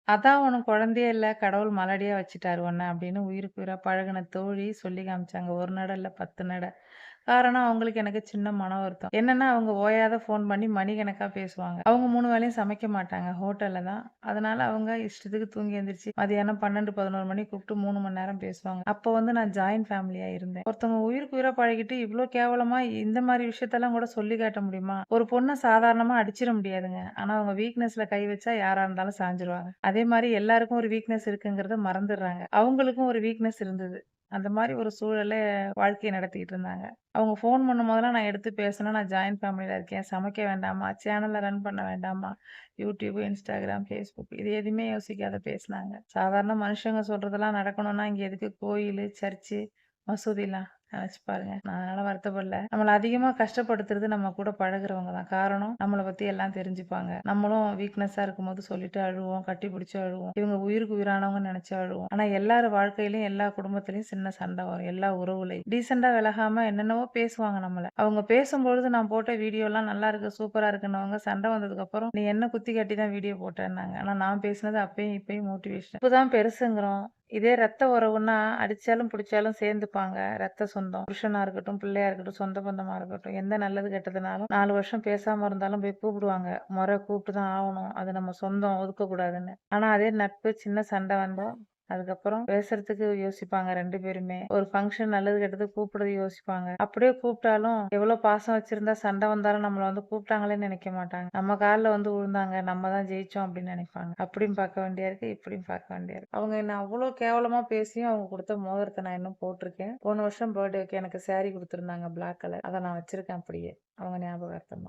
அதான் உனக்கு குழந்தையே இல்ல. கடவுள் மலடியா வச்சுட்டாரு உன்ன அப்படின்னு உயிருக்கு உயிரா பழகுன தோழி சொல்லி காமிச்சாங்க. 1 நட இல்ல 10 நட. காரணம் அவங்களுக்கு எனக்கு சின்ன மன வருத்தம். என்னன்னா அவங்க ஓயாத ஃபோன் பண்ணி மணிக்கணக்கா பேசுவாங்க. அவங்க 3 வேளையும் சமைக்க மாட்டாங்க. ஹோட்டல்ல தான். அதனால அவங்க இஷ்டத்துக்கு தூங்கி எந்திரிச்சு மதியானம் 12, 11 மணிக்கு கூப்பிட்டு 3 மணி நேரம் பேசுவாங்க. அப்போ வந்து நான் ஜாயிண்ட் ஃபேமிலியா இருந்தேன். ஒருத்தவங்க உயிருக்கு உயிரா பழகிட்டு இவ்ளோ கேவலமா இந்த மாரி விஷயத்தெல்லாம் கூட சொல்லி காட்ட முடியுமா? ஒரு பொண்ண சாதாரணமா அடிச்சிட முடியாதுங்க. ஆனா அவங்க வீக்னஸ்ல கை வச்சா யாரா இருந்தாலும் சாஞ்சுருவாங்க. அதே மாரி எல்லாருக்கும் ஒரு வீக்னஸ் இருக்குங்கிறத மறந்துடுறாங்க. அவங்களுக்கும் ஒரு வீக்னஸ் இருந்தது. அந்த மாரி ஒரு சூழல்ல வாழ்க்கைய நடத்திக்கிட்டு இருந்தாங்க. அவங்க ஃபோன் பண்ணும்போதெல்லாம் நான் எடுத்து பேசினேன். நான் ஜாயிண்ட் ஃபேமிலில இருக்கேன். சமைக்க வேண்டாமா? சேனல ரன் பண்ண வேண்டாமா? YouTube, Instagram, Facebook இது எதுவுமே யோசிக்காத பேசினாங்க. சாதாரண மனுஷங்க சொல்றதெல்லாம் நடக்கணும்னா, இங்க எதுக்கு கோயிலு, சர்ச்சு, மசூதிலாம்? நெனச்சு பாருங்க. நான் அதனால வருத்தப்படல. நம்மள அதிகமா கஷ்டப்படுத்துறது நம்ம கூட பழகுறவங்க தான். காரணம் நம்மள பத்தி எல்லாம் தெரிஞ்சுப்பாங்க. நம்மளும் வீக்னஸா இருக்கும்போது சொல்லிட்டு அழுவோம், கட்டிப்பிடிச்சு அழுவோம். இவங்க உயிருக்கு உயிரானவங்கன்னு நெனச்சு அழுவோம். ஆனா எல்லார் வாழ்க்கையிலயும், எல்லா குடும்பத்திலயும் சின்ன சண்டை வரும். எல்லா உறவுலயும். டீசென்ட்டா விலகாம என்னென்னவோ பேசுவாங்க நம்மள. அவங்க பேசும்பொழுது நான் போட்ட வீடியோலாம் நல்லா இருக்கு, சூப்பரா இருக்குன்னவங்க சண்டை வந்ததுக்கப்புறம், "நீ என்ன குத்தி காட்டி தான் வீடியோ போட்டேன்னாங்க." ஆனா நான் பேசினது அப்பயும் இப்பயும் மோட்டிவேஷன். இப்பதான் பெருசுங்கிறோம். இதே ரத்த உறவுன்னா அடிச்சாலும் புடிச்சாலும் சேர்ந்துப்பாங்க. ரத்த சொந்தம். புருஷனா இருக்கட்டும், பிள்ளையா இருக்கட்டும், சொந்த பந்தமா இருக்கட்டும். எந்த நல்லது கெட்டதுனாலும் 4 வருஷம் பேசாம இருந்தாலும் போய் கூப்பிடுவாங்க. கூப்பிட்டு தான் ஆவணும். அது நம்ம சொந்தம் ஒதுக்கக்கூடாதுன்னு. ஆனா அதே நட்பு சின்ன சண்டை வந்தா அதுக்கப்புறம் பேசுறதுக்கு யோசிப்பாங்க 2 பேருமே. ஒரு ஃபங்ஷன் நல்லது கெட்டதுக்கு கூப்பிடுறது யோசிப்பாங்க. அப்படியே கூப்பிட்டாலும் எவ்வளோ பாசம் வச்சிருந்தா சண்டை வந்தாலும் நம்மள வந்து கூப்பிட்டாங்களேன்னு நெனைக்க மாட்டாங்க. நம்ம கால்ல வந்து விழுந்தாங்க. நம்ம தான் ஜெயிச்சோம் அப்படின்னு நெனைப்பாங்க. அப்படியும் பார்க்க வேண்டியா இருக்கு, இப்படியும் பார்க்க வேண்டியா இருக்கு. அவங்க என்ன அவ்வளோ கேவலமா பேசியும் அவங்க குடுத்த மோதிரத்த நான் இன்னும் போட்டிருக்கேன். போன வருஷம் பர்த்டேக்கு எனக்கு சாரி குடுத்துருந்தாங்க பிளாக் கலர். அத நான் வச்சிருக்கேன் அப்படியே. அவங்க ஞாபகார்த்தமா.